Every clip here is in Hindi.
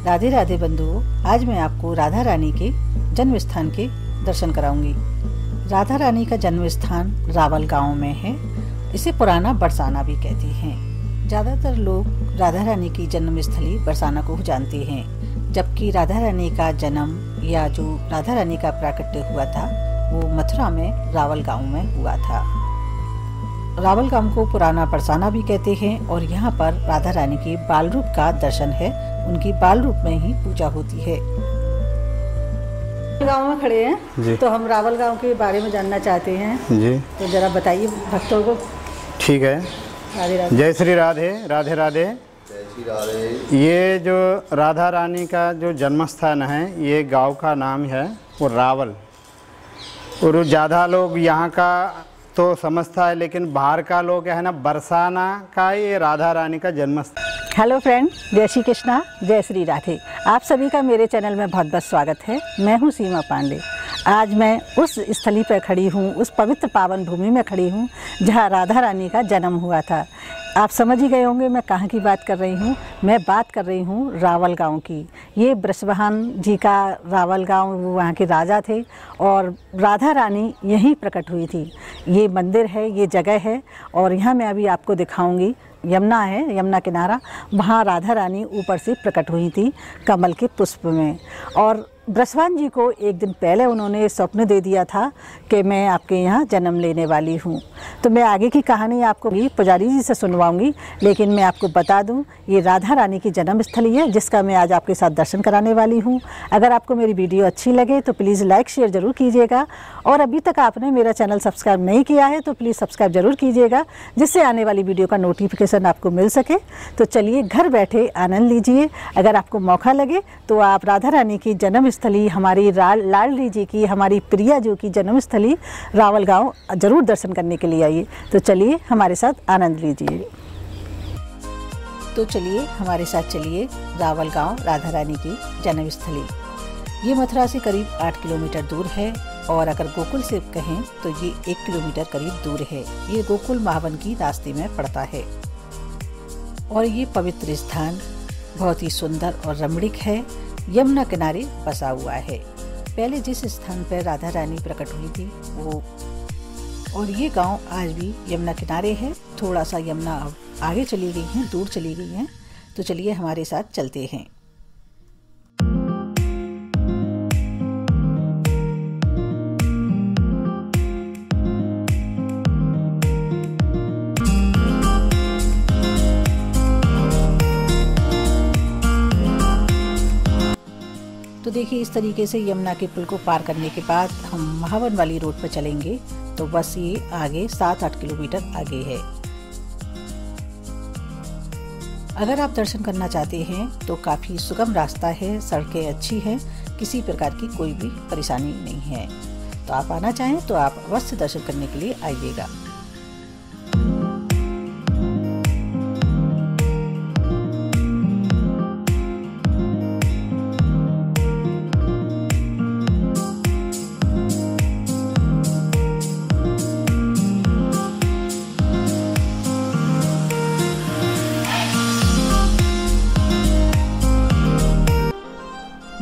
राधे राधे बंधुओं, आज मैं आपको राधा रानी के जन्म स्थान के दर्शन कराऊंगी। राधा रानी का जन्म स्थान रावल गांव में है। इसे पुराना बरसाना भी कहते हैं। ज़्यादातर लोग राधा रानी की जन्मस्थली बरसाना को जानते हैं, जबकि राधा रानी का जन्म या जो राधा रानी का प्राकट्य हुआ था वो मथुरा में रावल गांव में हुआ था। रावल गांव को पुराना बरसाना भी कहते हैं और यहाँ पर राधा रानी के बाल रूप का दर्शन है। उनकी बाल रूप में ही पूजा होती है। गांव में खड़े हैं तो हम रावल गांव के बारे में जानना चाहते हैं जी। तो जरा बताइए भक्तों को। ठीक है। राधे राधे। जय श्री राधे। राधे राधे। जय श्री राधे। ये जो राधा रानी का जो जन्म स्थान है, ये गांव का नाम है वो रावल। और ज़्यादा लोग यहाँ का तो समझता है, लेकिन बाहर का लोग है ना, बरसाना का ये राधा रानी का जन्म स्थान। हेलो फ्रेंड, जय श्री कृष्णा, जय श्री राधे। आप सभी का मेरे चैनल में बहुत बहुत स्वागत है। मैं हूँ सीमा पांडे। आज मैं उस स्थली पर खड़ी हूँ, उस पवित्र पावन भूमि में खड़ी हूँ जहाँ राधा रानी का जन्म हुआ था। आप समझ ही गए होंगे मैं कहाँ की बात कर रही हूँ। मैं बात कर रही हूँ रावल गांव की। ये बृषभान जी का रावल गांव, वो वहाँ के राजा थे और राधा रानी यहीं प्रकट हुई थी। ये मंदिर है, ये जगह है और यहाँ मैं अभी आपको दिखाऊंगी। यमुना है, यमुना किनारा, वहाँ राधा रानी ऊपर से प्रकट हुई थी कमल के पुष्प में। और बृषभान जी को एक दिन पहले उन्होंने स्वप्न दे दिया था कि मैं आपके यहाँ जन्म लेने वाली हूँ। तो मैं आगे की कहानी आपको पुजारी जी से सुनवाऊंगी, लेकिन मैं आपको बता दूँ ये राधा रानी की जन्मस्थली है जिसका मैं आज आपके साथ दर्शन कराने वाली हूँ। अगर आपको मेरी वीडियो अच्छी लगे तो प्लीज़ लाइक शेयर ज़रूर कीजिएगा और अभी तक आपने मेरा चैनल सब्सक्राइब नहीं किया है तो प्लीज़ सब्सक्राइब ज़रूर कीजिएगा, जिससे आने वाली वीडियो का नोटिफिकेशन आपको मिल सके। तो चलिए घर बैठे आनंद लीजिए। अगर आपको मौका लगे तो आप राधा रानी की जन्मस्थली, हमारी लाडली जी की, हमारी प्रिया जी की जन्मस्थली रावल गांव जरूर दर्शन करने के लिए आइए। तो चलिए हमारे साथ आनंद लीजिए। तो चलिए हमारे साथ चलिए रावल गांव राधा रानी की जन्मस्थली। ये मथुरा से करीब 8 किलोमीटर दूर है और अगर गोकुल से कहें तो ये 1 किलोमीटर करीब दूर है। ये गोकुल महावन की रास्ते में पड़ता है और ये पवित्र स्थान बहुत ही सुंदर और रमणीक है। यमुना किनारे बसा हुआ है। पहले जिस स्थान पर राधा रानी प्रकट हुई थी वो, और ये गांव आज भी यमुना किनारे है। थोड़ा सा यमुना आगे चली गई है, दूर चली गई है। तो चलिए हमारे साथ चलते हैं। तो देखिए इस तरीके से यमुना के पुल को पार करने के बाद हम महावन वाली रोड पर चलेंगे तो बस ये आगे 7-8 किलोमीटर आगे है। अगर आप दर्शन करना चाहते हैं तो काफ़ी सुगम रास्ता है, सड़कें अच्छी हैं, किसी प्रकार की कोई भी परेशानी नहीं है। तो आप आना चाहें तो आप अवश्य दर्शन करने के लिए आइएगा।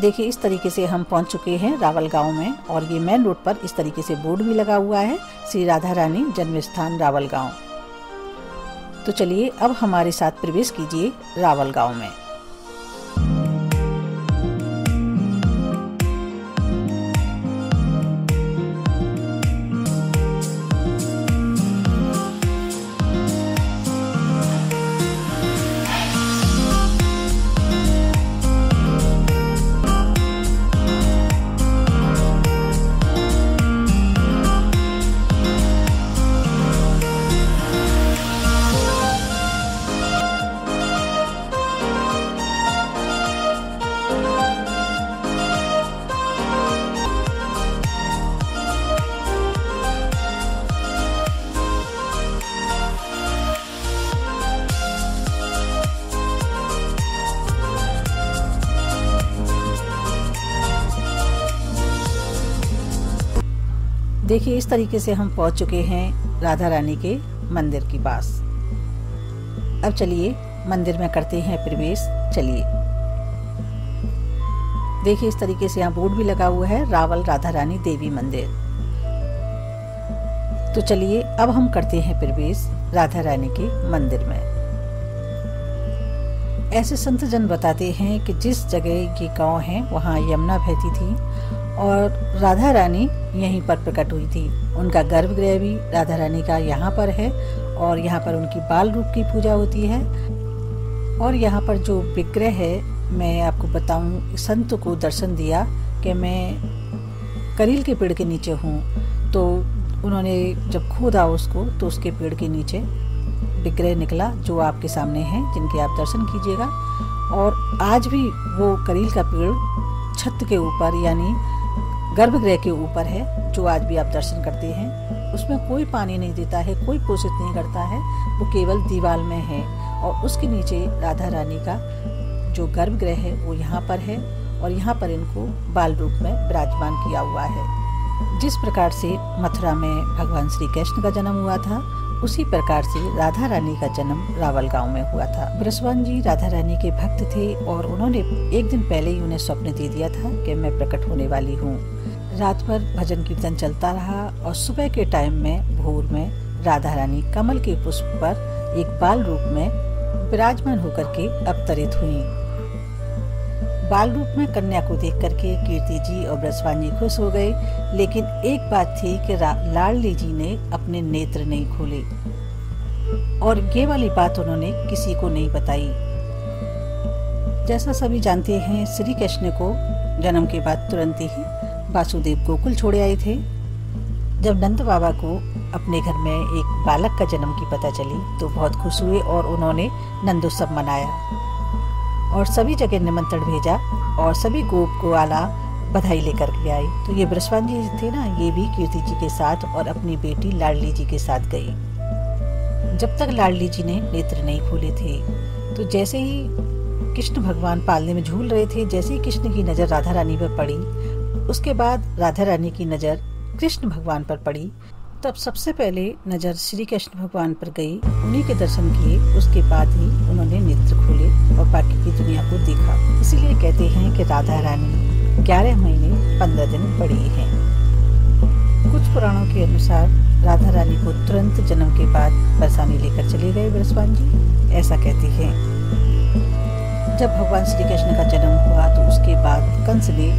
देखिए इस तरीके से हम पहुंच चुके हैं रावल गांव में और ये मेन रोड पर इस तरीके से बोर्ड भी लगा हुआ है, श्री राधा रानी जन्म स्थान रावल गांव। तो चलिए अब हमारे साथ प्रवेश कीजिए रावल गांव में। देखिए इस तरीके से हम पहुंच चुके हैं राधा रानी के मंदिर के पास। अब चलिए मंदिर में करते हैं प्रवेश। चलिए देखिए इस तरीके से यहाँ बोर्ड भी लगा हुआ है, रावल राधा रानी देवी मंदिर। तो चलिए अब हम करते हैं प्रवेश राधा रानी के मंदिर में। ऐसे संत जन बताते हैं कि जिस जगह ये गांव है वहाँ यमुना बहती थी और राधा रानी यहीं पर प्रकट हुई थी। उनका गर्भगृह भी राधा रानी का यहाँ पर है और यहाँ पर उनकी बाल रूप की पूजा होती है। और यहाँ पर जो विग्रह है, मैं आपको बताऊं, संत को दर्शन दिया कि मैं करील के पेड़ के नीचे हूँ, तो उन्होंने जब खोदा उसको तो उसके पेड़ के नीचे विग्रह निकला जो आपके सामने है, जिनके आप दर्शन कीजिएगा। और आज भी वो करील का पेड़ छत के ऊपर यानी गर्भगृह के ऊपर है, जो आज भी आप दर्शन करते हैं। उसमें कोई पानी नहीं देता है, कोई पोषित नहीं करता है, वो केवल दीवार में है। और उसके नीचे राधा रानी का जो गर्भगृह है वो यहाँ पर है और यहाँ पर इनको बाल रूप में विराजमान किया हुआ है। जिस प्रकार से मथुरा में भगवान श्री कृष्ण का जन्म हुआ था, उसी प्रकार से राधा रानी का जन्म रावल गांव में हुआ था। बृषभान जी राधा रानी के भक्त थे और उन्होंने एक दिन पहले ही उन्हें स्वप्न दे दिया था कि मैं प्रकट होने वाली हूँ। रात भर भजन कीर्तन चलता रहा और सुबह के टाइम में भोर में राधा रानी कमल के पुष्प पर एक बाल रूप में विराजमान होकर के अवतरित हुई। बाल रूप में कन्या को देख करके कीर्ति जी और बृषभान जी खुश हो गए, लेकिन एक बात थी कि लाडली जी ने अपने नेत्र नहीं खोले और ये वाली बात उन्होंने किसी को नहीं बताई। जैसा सभी जानते हैं, श्री कृष्ण को जन्म के बाद तुरंत ही वासुदेव गोकुल छोड़े आए थे। जब नंद बाबा को अपने घर में एक बालक का जन्म की पता चली तो बहुत खुश हुए और उन्होंने नंदोत्सव मनाया और सभी जगह निमंत्रण भेजा और सभी गोप को आला बधाई लेकर के आए। तो ये बृषभान जी थे ना, ये भी कीर्ति जी के साथ और अपनी बेटी लाडली जी के साथ गई। जब तक लाडली जी ने नेत्र नहीं खोले थे, तो जैसे ही कृष्ण भगवान पालने में झूल रहे थे, जैसे ही कृष्ण की नजर राधा रानी पर पड़ी, उसके बाद राधा रानी की नजर कृष्ण भगवान पर पड़ी, तब सबसे पहले नजर श्री कृष्ण भगवान पर गई। उन्हीं के दर्शन किए, उसके बाद ही उन्होंने नेत्र खोले और बाकी की दुनिया को देखा। इसीलिए कहते हैं कि राधा रानी 11 महीने 15 दिन बड़ी हैं। कुछ पुराणों के अनुसार राधा रानी को तुरंत जन्म के बाद बरसाने लेकर चले गए बृषभान जी, ऐसा कहते हैं। जब भगवान श्री कृष्ण का जन्म हुआ तो उसके बाद कंस ने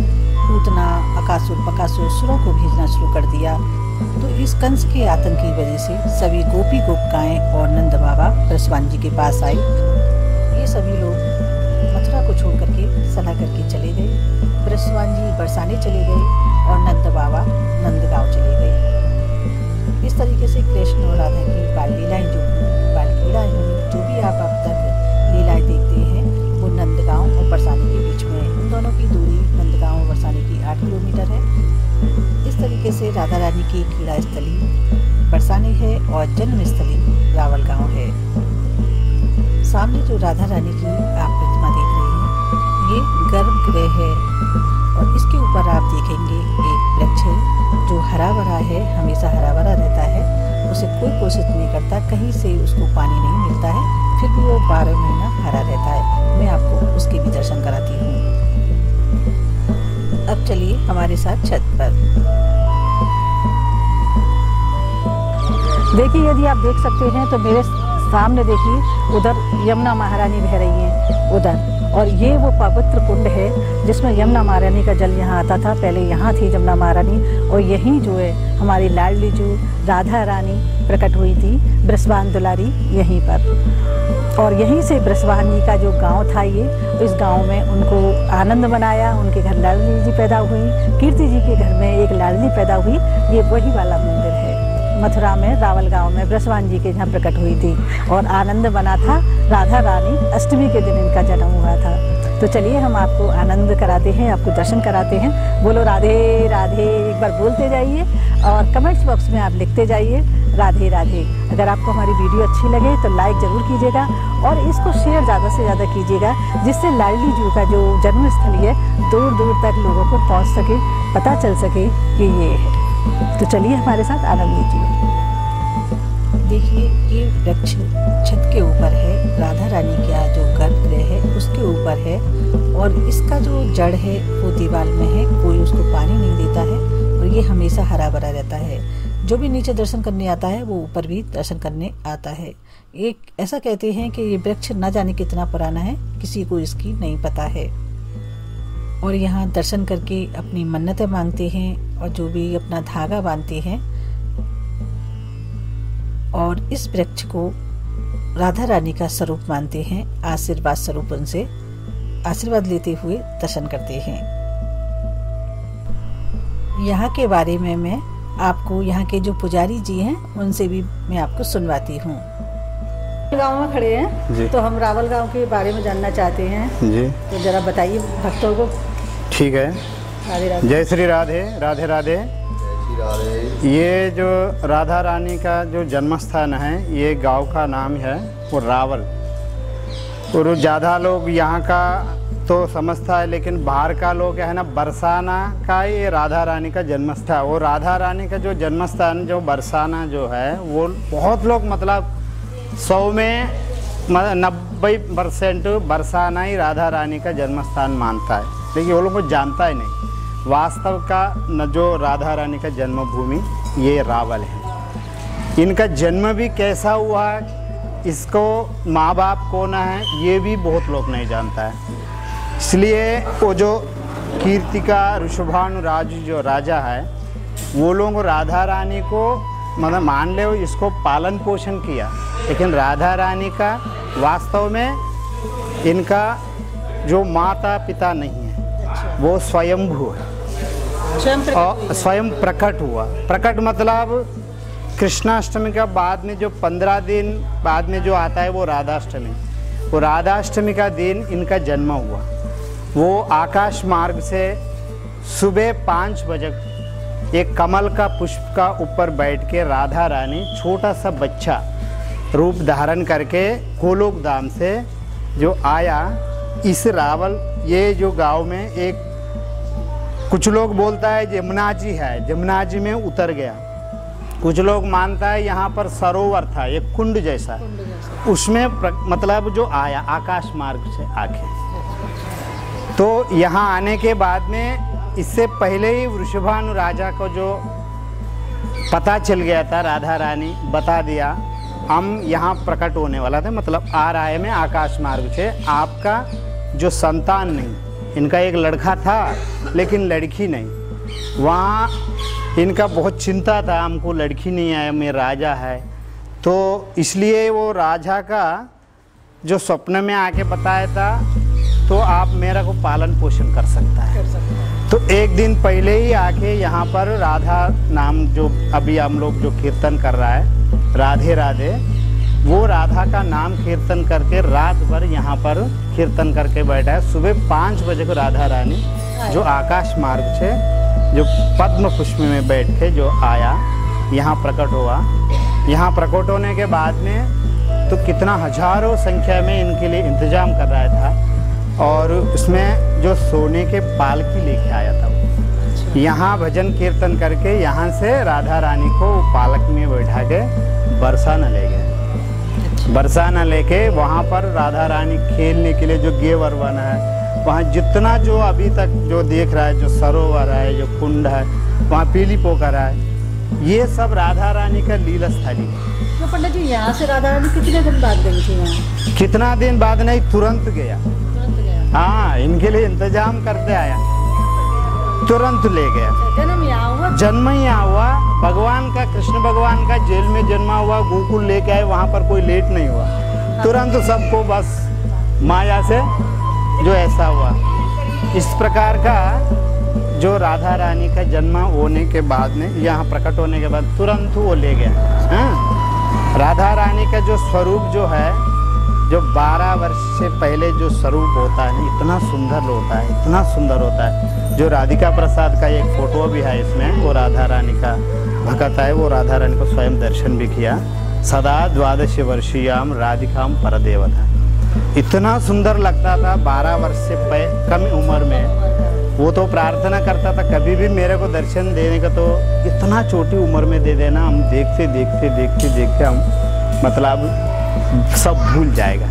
पूतना, अकासुर, बकासुर सुरों को भेजना शुरू कर दिया। तो इस कंस के आतंक की वजह से सभी गोपी गोपिकाएं और नंद बाबा बृषभान जी के पास आए। ये सभी लोग मथुरा को छोड़ करके सलाह करके चले गए। बृषभान जी बरसाने चले गए और नंद बाबा नंदगांव चले गए। इस तरीके से कृष्ण और राधा की बाल लीलाएं जो बाल क्रीड़ाएं हुई, जो भी आप अब तक लीलाएं देखते हैं, वो नंदगांव और बरसाने के बीच में है। उन दोनों की दूरी नंदगांव और बरसाने की 8 किलोमीटर है। इस तरीके से राधा रानी की क्रीड़ा स्थली बरसाने है और जन्म स्थली रावल गांव है। सामने जो राधा रानी की आप प्रतिमा देख रहे हैं, ये गर्भगृह है और इसके ऊपर आप देखेंगे एक वृक्ष है जो हरा भरा है, हमेशा हरा भरा रहता है, उसे कोई पोषित नहीं करता, कहीं से उसको पानी नहीं मिलता है, फिर भी वो 12 महीना हरा रहता है। मैं आपको उसके भी दर्शन कराती हूँ। अब चलिए हमारे साथ छत पर। देखिए, यदि आप देख सकते हैं तो मेरे सामने देखिए उधर यमुना महारानी बह रही हैं उधर, और ये वो पवित्र कुंड है जिसमें यमुना महारानी का जल यहाँ आता था। पहले यहाँ थी यमुना महारानी और यहीं जो है हमारी लाडली जो राधा रानी प्रकट हुई थी, बृषभान दुलारी, यहीं पर। और यहीं से बृषभान जी का जो गांव था ये, इस गांव में उनको आनंद मनाया। उनके घर लाडली जी पैदा हुई, कीर्ति जी के घर में एक लाडली पैदा हुई। ये वही वाला मंदिर है, मथुरा में रावल गांव में बृषभान जी के यहाँ प्रकट हुई थी और आनंद बना था। राधा रानी अष्टमी के दिन इनका जन्म हुआ था। तो चलिए हम आपको आनंद कराते हैं, आपको दर्शन कराते हैं। बोलो राधे राधे, एक बार बोलते जाइए और कमेंट्स बॉक्स में आप लिखते जाइए राधे राधे। अगर आपको हमारी वीडियो अच्छी लगे तो लाइक ज़रूर कीजिएगा और इसको शेयर ज़्यादा से ज़्यादा कीजिएगा, जिससे लाडली जी का जो जन्मस्थली है दूर दूर तक लोगों को पहुँच सके, पता चल सके कि ये है। तो चलिए हमारे साथ आनंद लीजिए। देखिए ये वृक्ष छत के ऊपर है, राधा रानी का जो गर्भगृह है उसके ऊपर है और इसका जो जड़ है वो दीवार में है, कोई उसको पानी नहीं देता है और ये हमेशा हरा भरा रहता है। जो भी नीचे दर्शन करने आता है वो ऊपर भी दर्शन करने आता है। एक ऐसा कहते हैं कि ये वृक्ष न जाने कितना पुराना है, किसी को इसकी नहीं पता है। और यहाँ दर्शन करके अपनी मन्नतें मांगते हैं और जो भी अपना धागा बांधते हैं और इस वृक्ष को राधा रानी का स्वरूप मानते हैं, आशीर्वाद स्वरूप उनसे आशीर्वाद लेते हुए दर्शन करते हैं। यहाँ के बारे में मैं आपको यहाँ के जो पुजारी जी हैं उनसे भी मैं आपको सुनवाती हूँ। गांव में खड़े हैं तो हम रावल गांव के बारे में जानना चाहते हैं जी, तो जरा बताइए भक्तों को। ठीक है। राधे राधे। जय श्री राधे, राधे राधे। ये जो राधा रानी का जो जन्म स्थान है, ये गांव का नाम है वो रावल। और ज़्यादा लोग यहाँ का तो समझता है, लेकिन बाहर का लोग है ना, बरसाना का ये राधा रानी का जन्म स्थान। वो राधा रानी का जो जन्म स्थान जो बरसाना जो है वो बहुत लोग मतलब 100 में 90% बरसाना ही राधा रानी का जन्म स्थान मानता है, लेकिन वो लोग को जानता ही नहीं। वास्तव का न जो राधा रानी का जन्मभूमि ये रावल है। इनका जन्म भी कैसा हुआ, इसको माँ बाप कौन है, ये भी बहुत लोग नहीं जानता है। इसलिए वो जो कीर्तिका ऋषभानुराज जो राजा है, वो लोग राधा रानी को मतलब मान ले इसको पालन पोषण किया, लेकिन राधा रानी का वास्तव में इनका जो माता पिता नहीं है, वो स्वयंभू है और स्वयं प्रकट हुआ। प्रकट मतलब कृष्णाष्टमी का बाद में जो 15 दिन बाद में जो आता है वो राधाष्टमी। वो राधाष्टमी का दिन इनका जन्म हुआ। वो आकाश मार्ग से सुबह 5 बजे एक कमल का पुष्प का ऊपर बैठ के राधा रानी छोटा सा बच्चा रूप धारण करके गोलोक धाम से जो आया, इस रावल ये जो गांव में एक कुछ लोग बोलता है जमुना जी है, जमुना जी में उतर गया। कुछ लोग मानता है यहाँ पर सरोवर था एक कुंड जैसा, उसमें मतलब जो आया आकाश मार्ग से आके। तो यहाँ आने के बाद में इससे पहले ही वृषभानु राजा को जो पता चल गया था, राधा रानी बता दिया हम यहाँ प्रकट होने वाला था, मतलब आ रहा है मैं आकाश मार्ग से, आपका जो संतान नहीं, इनका एक लड़का था लेकिन लड़की नहीं। वहाँ इनका बहुत चिंता था, हमको लड़की नहीं आया, मैं राजा है। तो इसलिए वो राजा का जो स्वप्न में आके बताया था, तो आप मेरा को पालन पोषण कर सकता है। तो एक दिन पहले ही आके यहाँ पर राधा नाम जो अभी हम लोग जो कीर्तन कर रहा है, राधे राधे, वो राधा का नाम कीर्तन करके रात भर यहाँ पर कीर्तन करके बैठा है। सुबह 5 बजे को राधा रानी जो आकाश मार्ग से जो पद्म पुष्प में बैठ के जो आया, यहाँ प्रकट हुआ। यहाँ प्रकट होने के बाद में तो कितना हजारों संख्या में इनके लिए इंतजाम कर रहा था, और उसमें जो सोने के पालकी लेके आया था वो। यहाँ भजन कीर्तन करके यहाँ से राधा रानी को पालक में बैठा के बरसाना ले गए। बरसाना लेके वहाँ पर राधा रानी खेलने के लिए जो गेवर बना है, वहाँ जितना जो अभी तक जो देख रहा है, जो सरोवर है, जो कुंड है, वहाँ पीली पोखर है, ये सब राधा रानी का लीला स्थली है। तो पंडित जी यहाँ से राधा रानी कितने दिन बाद गई थी यहाँ? कितना दिन बाद नहीं, तुरंत गया। हाँ, इनके लिए इंतजाम करते आया, तुरंत ले गया। जन्म यहाँ हुआ? जन्म ही यहाँ हुआ। भगवान का, कृष्ण भगवान का जेल में जन्मा हुआ, गोकुल लेके आए, वहाँ पर कोई लेट नहीं हुआ, तुरंत सबको बस माया से जो ऐसा हुआ। इस प्रकार का जो राधा रानी का जन्म होने के बाद में, यहाँ प्रकट होने के बाद तुरंत वो ले गया। हाँ? राधा रानी का जो स्वरूप जो है, जो 12 वर्ष से पहले जो स्वरूप होता है, इतना सुंदर होता है, इतना सुंदर होता है। जो राधिका प्रसाद का एक फोटो भी है इसमें, वो राधा रानी का भक्त है, वो राधा रानी को स्वयं दर्शन भी किया। सदा 12 वर्षीयाम राधिकाम परदेवता, इतना सुंदर लगता था 12 वर्ष से कम उम्र में वो तो प्रार्थना करता था कभी भी मेरे को दर्शन देने का, तो इतना छोटी उम्र में दे देना, हम देखते देखते देखते देखते हम मतलब सब भूल जाएगा।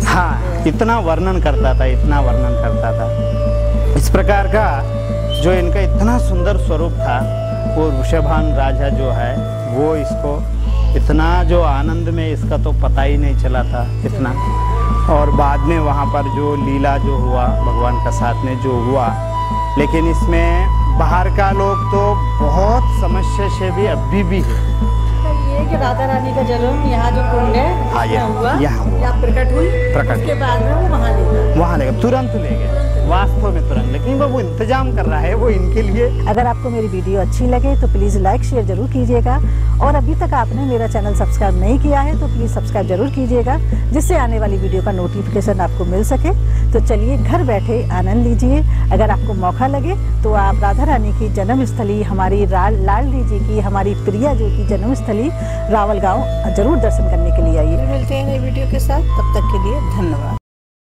हाँ, इतना वर्णन करता था, इतना वर्णन करता था। इस प्रकार का जो इनका इतना सुंदर स्वरूप था, वो वृषभान राजा जो है वो इसको इतना जो आनंद में इसका तो पता ही नहीं चला था इतना। और बाद में वहाँ पर जो लीला जो हुआ भगवान का साथ में जो हुआ, लेकिन इसमें बाहर का लोग तो बहुत समस्या से भी अभी भी है। ये कि राधा रानी का जन्म यहाँ जो कुंड है हाँ, यहाँ हुआ, प्रकट हुई, उसके बाद में वो वहाँ ले गए, तुरंत ले गए, वास्तव में तुरंत। लेकिन वो इंतजाम कर रहा है वो इनके लिए। अगर आपको मेरी वीडियो अच्छी लगे तो प्लीज़ लाइक शेयर जरूर कीजिएगा, और अभी तक आपने मेरा चैनल सब्सक्राइब नहीं किया है तो प्लीज़ सब्सक्राइब जरूर कीजिएगा, जिससे आने वाली वीडियो का नोटिफिकेशन आपको मिल सके। तो चलिए घर बैठे आनंद लीजिए। अगर आपको मौका लगे तो आप राधा रानी की जन्मस्थली, हमारी लाडली जी की, हमारी प्रिया जी की जन्मस्थली रावल गाँव जरूर दर्शन करने के लिए आइए। मिलते हैं नई वीडियो के साथ, तब तक के लिए धन्यवाद।